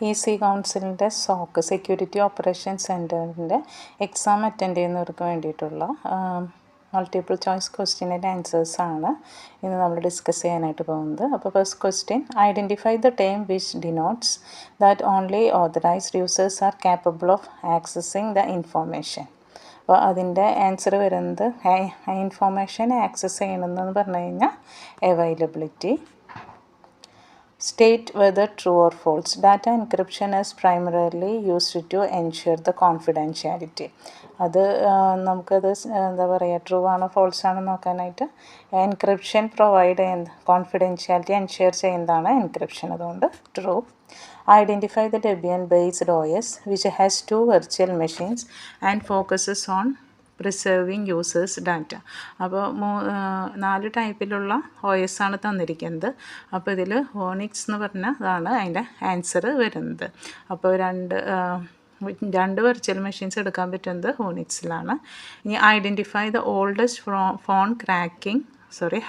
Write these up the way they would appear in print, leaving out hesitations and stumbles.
EC കൗൺസിലിൻ്റെ SOC security operation സെൻറ്ററിൻ്റെ exam attend ചെയ്യുന്നവർക്ക് വേണ്ടിയിട്ടുള്ള മൾട്ടിപ്പിൾ ചോയ്സ് ക്വസ്റ്റ്യൻ്റെ ആൻസേഴ്സാണ് ഇന്ന് നമ്മൾ ഡിസ്കസ് ചെയ്യാനായിട്ട് പോകുന്നത്. അപ്പോൾ first question, identify the term which denotes that only authorised users R capable of accessing the information. അപ്പോൾ അതിൻ്റെ ആൻസർ വരുന്നത് ഇൻഫോർമേഷൻ ആക്സസ് ചെയ്യണമെന്ന് പറഞ്ഞു കഴിഞ്ഞാൽ availability. State whether true or false. Data encryption is primarily used to ensure the confidentiality. അത് നമുക്കത് എന്താ പറയുക, ട്രൂ ആണോ ഫോൾസ് ആണോ നോക്കാനായിട്ട് എൻക്രിപ്ഷൻ പ്രൊവൈഡ് ചെയ്യുന്ന കോൺഫിഡൻഷ്യാലിറ്റി എൻഷുർ ചെയ്യുന്നതാണ് എൻക്രിപ്ഷൻ. അതുകൊണ്ട് true. Identify the Debian based OS which has 2 virtual machines and focuses on preserving users data. അപ്പോൾ 4 ടൈപ്പിലുള്ള OS ആണ് തന്നിരിക്കുന്നത്. അപ്പോൾ ഇതിൽ വോണിക്സ് എന്ന് പറഞ്ഞതാണ് അതിൻ്റെ ആൻസർ വരുന്നത്. അപ്പോൾ രണ്ട് വെർച്വൽ മെഷീൻസ് എടുക്കാൻ പറ്റുന്നത് വോണിക്സിലാണ്. ഇനി identify the oldest phone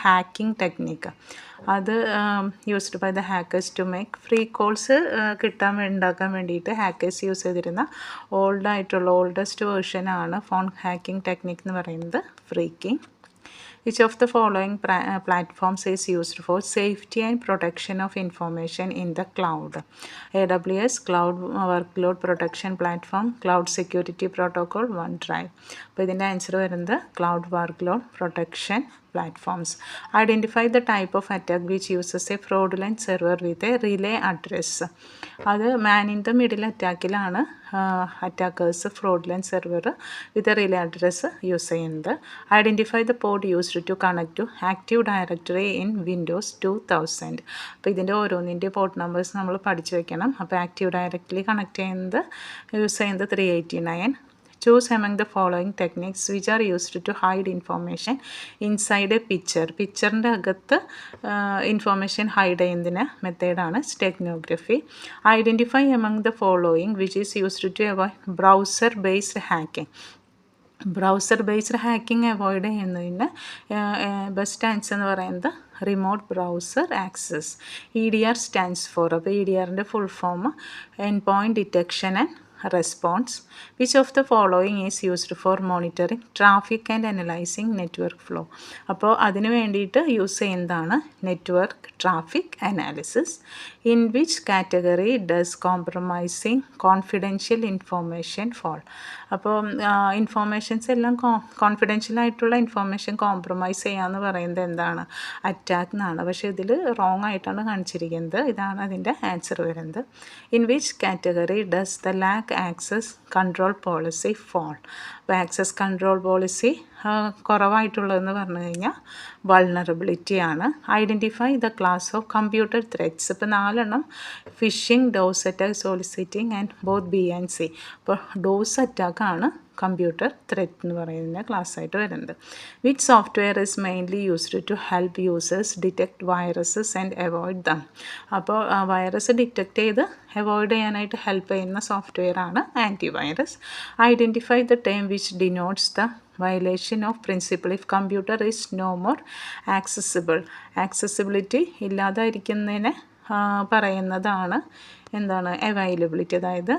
hacking technique. അത് used by the hackers to make free calls ഉണ്ടാക്കാൻ വേണ്ടിയിട്ട് ഹാക്കേഴ്സ് യൂസ് ചെയ്തിരുന്ന ഓൾഡസ്റ്റ് വേർഷനാണ് ഫോൺ ഹാക്കിംഗ് ടെക്നിക്ക് എന്ന് പറയുന്നത്, phreaking. Which of the following platforms is used for safety and protection of information in the cloud? AWS Cloud Workload Protection Platform, Cloud Security Protocol, OneDrive. അപ്പോൾ ഇതിൻ്റെ answer വരുന്നത് Cloud Workload Protection Platforms. Identify the type of attack which uses a fraudulent server with a relay address. അത് man in the middle അറ്റാക്കിലാണ് attackers fraudulent server with a relay address use ചെയ്യുന്നത്. Identify the port used to connect to active directory in Windows 2000. അപ്പോൾ ഇതിൻ്റെ ഓരോന്നിൻ്റെ port numbers നമ്മൾ പഠിച്ചു വെക്കണം. അപ്പോൾ active directory use ചെയ്യുന്നത് 389. Choose among the following techniques which are used to hide information inside a picture. പിക്ചറിൻ്റെ അകത്ത് information hide ചെയ്യുന്നതിന് മെത്തേഡാണ് steganography. Identify among the following which is used to avoid browser based hacking. Browser based hacking avoid ചെയ്യുന്നതിന് best answer എന്ന് പറയുന്നത് remote browser access. EDR stands for. അപ്പോൾ EDRൻ്റെ full form end point detection and response. Which of the following is used for monitoring traffic and analysing network flow. അപ്പോൾ അതിന് വേണ്ടിയിട്ട് use ചെയ്യുന്നതാണ് network traffic analysis. In which category does compromising confidential information fall. അപ്പോൾ informations എല്ലാം confidential ആയിട്ടുള്ള information compromise ചെയ്യാമെന്ന് പറയുന്നത് എന്താണ്? അറ്റാക്ക് എന്നാണ്. പക്ഷേ ഇതിൽ റോങ് ആയിട്ടാണ് കാണിച്ചിരിക്കുന്നത്. ഇതാണ് അതിൻ്റെ ആൻസർ വരുന്നത്. In which category does the lack access control policy fall. അപ്പോൾ ആക്സസ് കൺട്രോൾ പോളിസി കുറവായിട്ടുള്ളതെന്ന് പറഞ്ഞു കഴിഞ്ഞാൽ വൾണറബിലിറ്റിയാണ്. Identify the class of computer threats. ഇപ്പോൾ 4 phishing, DoS attack, soliciting and both B and C. അപ്പോൾ ഡോസ് അറ്റാക്കാണ് കമ്പ്യൂട്ടർ ത്രെറ്റ് എന്ന് പറയുന്ന ക്ലാസ്സായിട്ട് വരുന്നത്. Which software is mainly used to help users detect viruses and avoid them. അപ്പോൾ virus detect ചെയ്ത് avoid ചെയ്യാനായിട്ട് ഹെൽപ്പ് ചെയ്യുന്ന സോഫ്റ്റ്വെയറാണ് antivirus. Identify the term which denotes the violation of principle if computer is no more accessible. Accessibility ഇല്ലാതായിരിക്കുന്നതിനെ പറയുന്നതാണ് എന്താണ് availability. അതായത്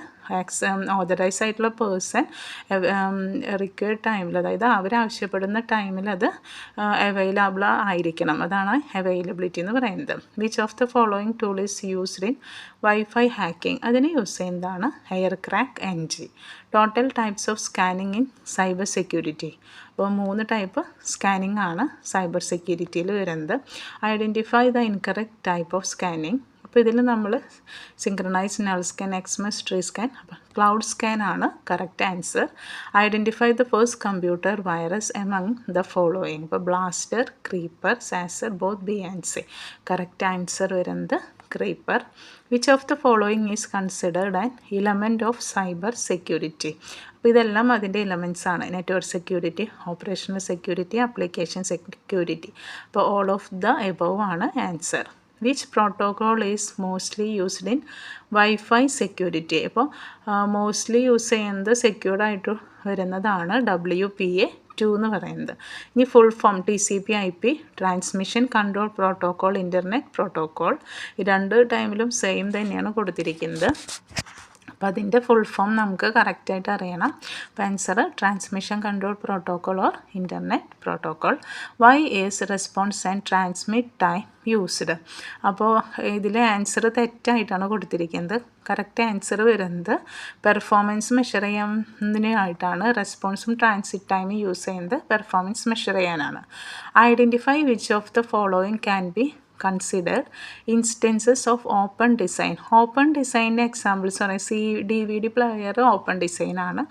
authorise ആയിട്ടുള്ള person required ടൈമിൽ, അതായത് അവരാവശ്യപ്പെടുന്ന ടൈമിൽ അത് അവൈലബിൾ ആയിരിക്കണം. അതാണ് അവൈലബിലിറ്റി എന്ന് പറയുന്നത്. Which of the following tool is used in wifi hacking. അതിന് യൂസ് ചെയ്യുന്നതാണ് Aircrack NG. Total types of scanning in cyber security. അപ്പോൾ 3 ടൈപ്പ് സ്കാനിങ് ആണ് സൈബർ സെക്യൂരിറ്റിയിൽ വരുന്നത്. Identify the incorrect type of scanning. അപ്പോൾ ഇതിൽ നമ്മൾ synchronize null scan, Xmas tree scan, cloud scan ആണ് correct answer. Identify the first computer virus among the following. ഇപ്പോൾ Blaster, Creeper, Sasser, both B and C. Correct answer വരുന്നത് creeper. Which of the following is considered an element of cyber security. അപ്പോൾ ഇതെല്ലാം അതിൻ്റെ elements ആണ്. Network security, operational security, application security. അപ്പോൾ all of the above ആണ് answer. Which protocol is mostly used in wifi security. അപ്പോൾ mostly use ചെയ്യുന്നത് secured ആയിട്ട് വരുന്നതാണ് WPA 2 എന്ന് പറയുന്നത്. ഇനി full form TCP/IP transmission control protocol, internet protocol. ഈ രണ്ട് ടൈമിലും സെയിം തന്നെയാണ് കൊടുത്തിരിക്കുന്നത്. അപ്പോൾ അതിൻ്റെ ഫുൾ ഫോം നമുക്ക് കറക്റ്റായിട്ട് അറിയണം. അപ്പോൾ answer transmission control protocol or internet protocol. Why is response and transmit time used? അപ്പോൾ ഇതിൽ ആൻസർ തെറ്റായിട്ടാണ് കൊടുത്തിരിക്കുന്നത്. കറക്റ്റ് ആൻസർ വരുന്നത് പെർഫോമൻസ് മെഷർ ചെയ്യാനായിട്ടാണ്. റെസ്പോൺസും ട്രാൻസിറ്റ് ടൈമും യൂസ് ചെയ്യുന്നത് പെർഫോമൻസ് മെഷർ ചെയ്യാനാണ്. Identify which of the following can be considered instances of open design. Open ഡിസൈനിൻ്റെ എക്സാമ്പിൾസ് പറയാം. DVD പ്ലെയർ ഓപ്പൺ ഡിസൈനാണ്.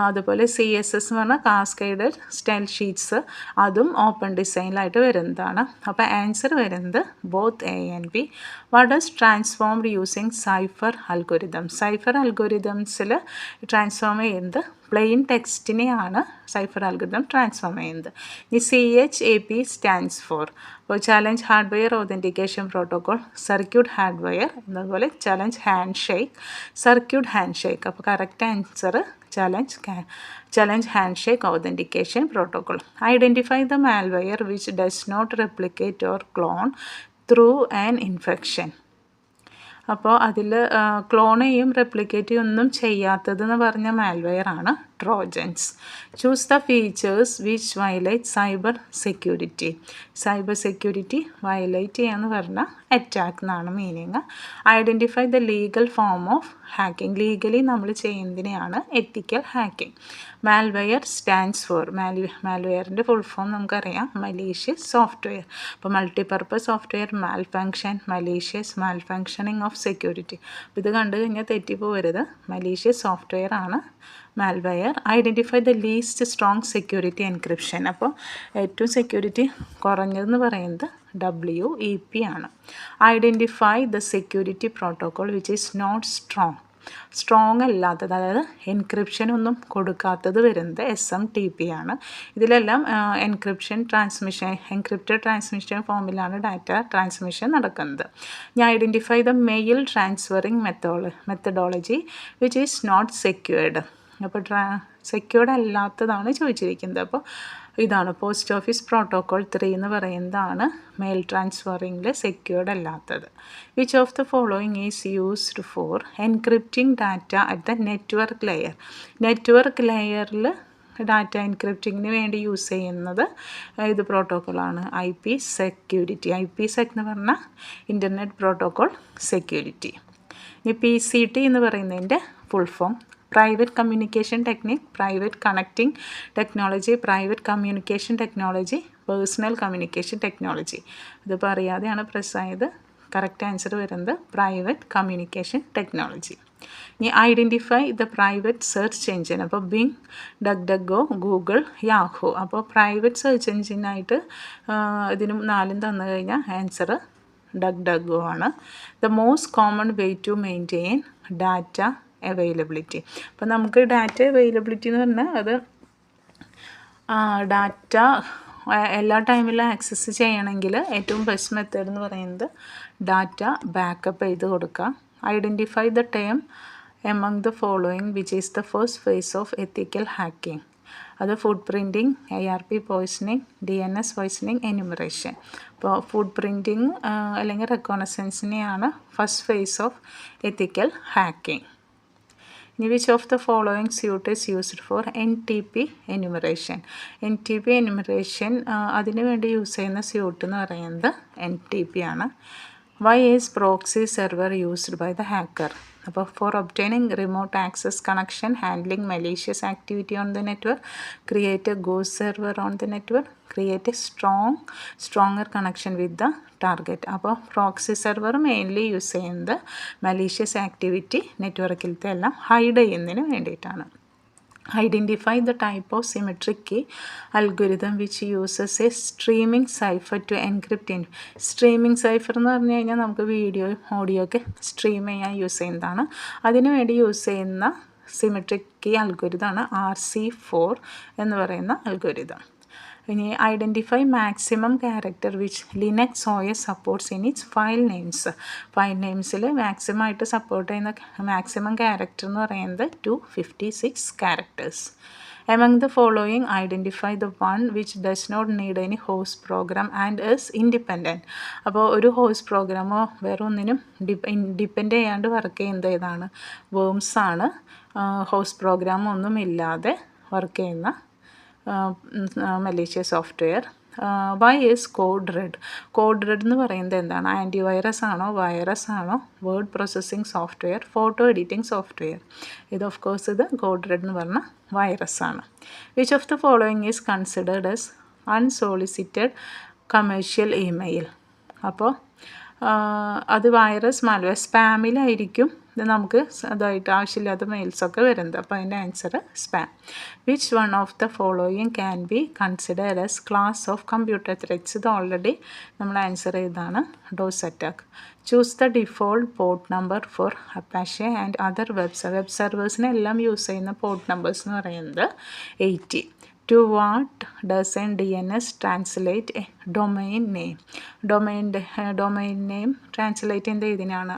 അതുപോലെ CSS എന്ന് പറഞ്ഞാൽ കാസ്കേഡഡ് സ്റ്റൈൽ ഷീറ്റ്സ്, അതും ഓപ്പൺ ഡിസൈനിലായിട്ട് വരുന്നതാണ്. അപ്പോൾ ആൻസർ വരുന്നത് both A and B. What is transformed using cipher algorithm? Cipher അൽഗോരിതംസിൽ ട്രാൻസ്ഫോം ചെയ്യുന്നത് പ്ലെയിൻ ടെക്സ്റ്റിനെയാണ് സൈഫർ അൽഗോരിതം ട്രാൻസ്ഫോം ചെയ്യുന്നത്. ഈ CHAP സ്റ്റാൻഡ്സ് ഫോർ അപ്പോൾ challenge hardware authentication protocol, circuit hardware, അതുപോലെ challenge handshake, circuit handshake. അപ്പോൾ correct answer challenge handshake authentication protocol. Identify the malware which does not replicate or clone through an infection. അപ്പോൾ അതിൽ clone ചെയ്യും replicate ഒന്നും ചെയ്യാത്തതെന്ന് പറഞ്ഞ malware ആണ് Trojans. Choose the features which violate cyber security. Cyber security violate ചെയ്യാന്ന് പറഞ്ഞാൽ attack എന്നാണ് meaning. Identify the legal form of hacking. Legally നമ്മൾ ചെയ്യുന്നതിനെയാണ് ethical hacking. Malware stands for മാൽവെയറിൻ്റെ ഫുൾ ഫോം നമുക്കറിയാം, മലീഷ്യസ് സോഫ്റ്റ്വെയർ. അപ്പോൾ multipurpose software mal function, malicious mal functioning of security. അപ്പോൾ ഇത് കണ്ടു കഴിഞ്ഞാൽ തെറ്റിപ്പോകരുത്. മലീഷ്യസ് സോഫ്റ്റ്വെയർ ആണ് malware. Identify the least strong security encryption. അപ്പോൾ ഏറ്റവും സെക്യൂരിറ്റി കുറഞ്ഞതെന്ന് പറയുന്നത് WEP ആണ്. Identify the security protocol which is not strong അല്ലാത്തത്, അതായത് എൻക്രിപ്ഷൻ ഒന്നും കൊടുക്കാത്തത് വരുന്നത് SMTP ആണ്. ഇതിലെല്ലാം എൻക്രിപ്റ്റഡ് ട്രാൻസ്മിഷൻ ഫോമിലാണ് ഡാറ്റ ട്രാൻസ്മിഷൻ നടക്കുന്നത്. ഞാൻ identify the mail transferring methodology which is not secured. അപ്പോൾ സെക്യൂർഡ് അല്ലാത്തതാണ് ചോദിച്ചിരിക്കുന്നത്. അപ്പോൾ ഇതാണ് പോസ്റ്റ് ഓഫീസ് പ്രോട്ടോക്കോൾ 3 എന്ന് പറയുന്നതാണ് മെയിൽ ട്രാൻസ്ഫറിങ്ങിൽ സെക്യൂർഡ് അല്ലാത്തത്. Which of the following is used for encrypting data at the network layer. Network ലെയറിൽ ഡാറ്റ എൻക്രിപ്റ്റിങ്ങിന് വേണ്ടി യൂസ് ചെയ്യുന്നത് ഇത് പ്രോട്ടോക്കോളാണ് IPsec എന്ന് പറഞ്ഞാൽ ഇൻ്റർനെറ്റ് പ്രോട്ടോക്കോൾ സെക്യൂരിറ്റി. ഇനി PCT എന്ന് പറയുന്നതിൻ്റെ full form private communication technique, private connecting technology, private communication technology, personal communication technology. ഇതിപ്പോൾ അറിയാതെയാണ് പ്രസ്സായത്. കറക്റ്റ് ആൻസർ വരുന്നത് പ്രൈവറ്റ് കമ്മ്യൂണിക്കേഷൻ ടെക്നോളജി. ഇനി identify the private search engine. അപ്പോൾ ബിങ്, DuckDuckGo, ഗൂഗിൾ, യാഹൂ. അപ്പോൾ പ്രൈവറ്റ് സെർച്ച് എഞ്ചിനായിട്ട് ഇതിനും 4 തന്നു കഴിഞ്ഞാൽ ആൻസർ DuckDuckGo ആണ്. The most common way to maintain data availability. അപ്പോൾ നമുക്ക് ഡാറ്റ അവൈലബിലിറ്റി എന്ന് പറഞ്ഞാൽ അത് ഡാറ്റ എല്ലാ ടൈമിലും ആക്സസ് ചെയ്യണമെങ്കിൽ ഏറ്റവും ബെസ്റ്റ് മെത്തേഡ് എന്ന് പറയുന്നത് ഡാറ്റ ബാക്കപ്പ് ചെയ്ത് കൊടുക്കുക. Identify the term among the following which is the first phase of ethical hacking. അത് footprinting, ARP poisoning, DNS poisoning, enumeration. അപ്പോൾ ഫുഡ് പ്രിൻറ്റിങ് അല്ലെങ്കിൽ റെക്കോണസൻസിനെയാണ് first phase of ethical hacking. ഇനി which of the following suite is used for NTP enumeration. NTP enumeration അതിന് വേണ്ടി use ചെയ്യുന്ന suite എന്ന് പറയുന്നത് NTP ആണ്. Why is proxy server used by the hacker. അപ്പോൾ for obtaining remote access connection, handling malicious activity on the network, create a ghost server on the network, create a stronger connection with the target. അപ്പോൾ proxy server mainly use ചെയ്യുന്നത് malicious activity നെറ്റ്വർക്കിലത്തെ എല്ലാം hide ചെയ്യുന്നതിന് വേണ്ടിയിട്ടാണ്. Identify the type of symmetric key algorithm which uses a streaming cipher to encrypt. Streaming cipher എന്ന് പറഞ്ഞു കഴിഞ്ഞാൽ നമുക്ക് വീഡിയോയും ഓഡിയോ ഒക്കെ സ്ട്രീം ചെയ്യാൻ യൂസ് ചെയ്യുന്നതാണ്. അതിനു വേണ്ടി യൂസ് ചെയ്യുന്ന സിമെട്രിക് കീ അൽഗോരിതമാണ് RC4 എന്ന് പറയുന്ന അൽഗോരിതം. ഇനി identify maximum character which Linux OS supports in its file names. File നെയിംസിൽ മാക്സിമം ആയിട്ട് സപ്പോർട്ട് ചെയ്യുന്ന മാക്സിമം ക്യാരക്ടർ എന്ന് പറയുന്നത് 256 characters. Among the following, identify the one which does not need any host program and is independent. അപ്പോൾ ഒരു host പ്രോഗ്രാമോ വേറെ ഒന്നിനും depend ചെയ്യാണ്ട് വർക്ക് ചെയ്യുന്നത് ഏതാണ്? വേംസ് ആണ്. ഹോസ്റ്റ് പ്രോഗ്രാം ഒന്നും ഇല്ലാതെ വർക്ക് ചെയ്യുന്ന malicious software. Why is code red? Code red എന്ന് പറയുന്നത് എന്താണ്? ആൻറ്റിവൈറസ് ആണോ, വൈറസ് ആണോ, word processing software, photo editing software? ഇത് ഓഫ് കോഴ്സ് ഇത് കോഡ് റെഡ് എന്ന് പറഞ്ഞാൽ വൈറസ് ആണ്. Which of the following is considered as unsolicited commercial email? അപ്പോൾ അത് വൈറസ് മാൽവെയർ സ്പാമിലായിരിക്കും ഇത് നമുക്ക് അതായിട്ട് ആവശ്യമില്ലാത്ത മെയിൽസൊക്കെ വരുന്നത്. അപ്പോൾ അതിൻ്റെ answer spam. Which one of the following can be considered as class of computer threats? ഇത് ഓൾറെഡി നമ്മൾ ആൻസർ ചെയ്താണ്, DoS attack. Choose the default port number for Apache and other web സെർവേഴ്സിനെല്ലാം യൂസ് ചെയ്യുന്ന പോർട്ട് നമ്പേഴ്സ് എന്ന് പറയുന്നത് 80. To what does a DNS translate a domain name? Domain name translate ചെയ്യുന്നത് ഇതിനാണ്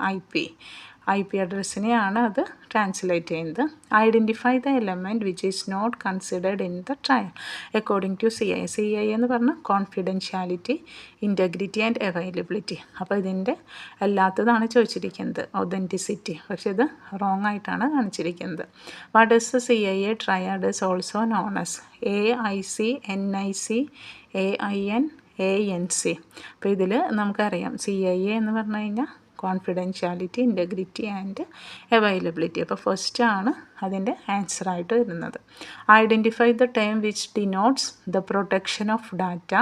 I P അഡ്രസ്സിനെയാണ് അത് translate ചെയ്യുന്നത്. Identify the element which is not considered in the trial according to CI എന്ന് പറഞ്ഞാൽ confidentiality, integrity and availability. അപ്പോൾ ഇതിൻ്റെ അല്ലാത്തതാണ് ചോദിച്ചിരിക്കുന്നത്, authenticity. പക്ഷേ ഇത് റോങ് ആയിട്ടാണ് കാണിച്ചിരിക്കുന്നത്. What is the CIA triad is also known as? AIC, NIC, AIN, ANC. അപ്പോൾ ഇതിൽ നമുക്കറിയാം CIA എന്ന് പറഞ്ഞു കഴിഞ്ഞാൽ കോൺഫിഡൻഷ്യാലിറ്റി, ഇൻറ്റഗ്രിറ്റി ആൻഡ് അവൈലബിലിറ്റി. അപ്പോൾ ഫസ്റ്റ് ആണ് അതിൻ്റെ ആൻസറായിട്ട് വരുന്നത്. Identify the term which denotes the protection of data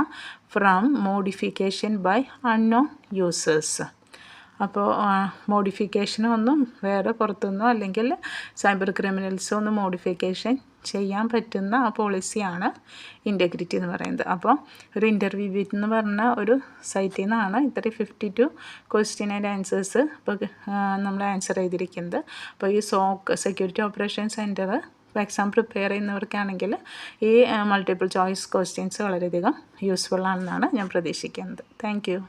from modification by unknown users. അപ്പോൾ മോഡിഫിക്കേഷനൊന്നും വേറെ പുറത്തുനിന്നോ അല്ലെങ്കിൽ സൈബർ ക്രിമിനൽസോ ഒന്നും മോഡിഫിക്കേഷൻ ചെയ്യാൻ പറ്റുന്ന ആ പോളിസിയാണ് ഇൻറ്റഗ്രിറ്റി എന്ന് പറയുന്നത്. അപ്പോൾ ഒരു ഇൻ്റർവ്യൂ ബിറ്റ് എന്ന് പറഞ്ഞ ഒരു സൈറ്റിൽ നിന്നാണ് ഇത്രയും 52 ക്വസ്റ്റ്യൻ ആൻഡ് ആൻസേഴ്സ് ഇപ്പോൾ നമ്മൾ ആൻസർ ചെയ്തിരിക്കുന്നത്. അപ്പോൾ ഈ security operation centre exam prepare ചെയ്യുന്നവർക്കാണെങ്കിൽ ഈ മൾട്ടിപ്പിൾ ചോയ്സ് ക്വസ്റ്റ്യൻസ് വളരെയധികം യൂസ്ഫുൾ ആണെന്നാണ് ഞാൻ പ്രതീക്ഷിക്കുന്നത്. Thank U.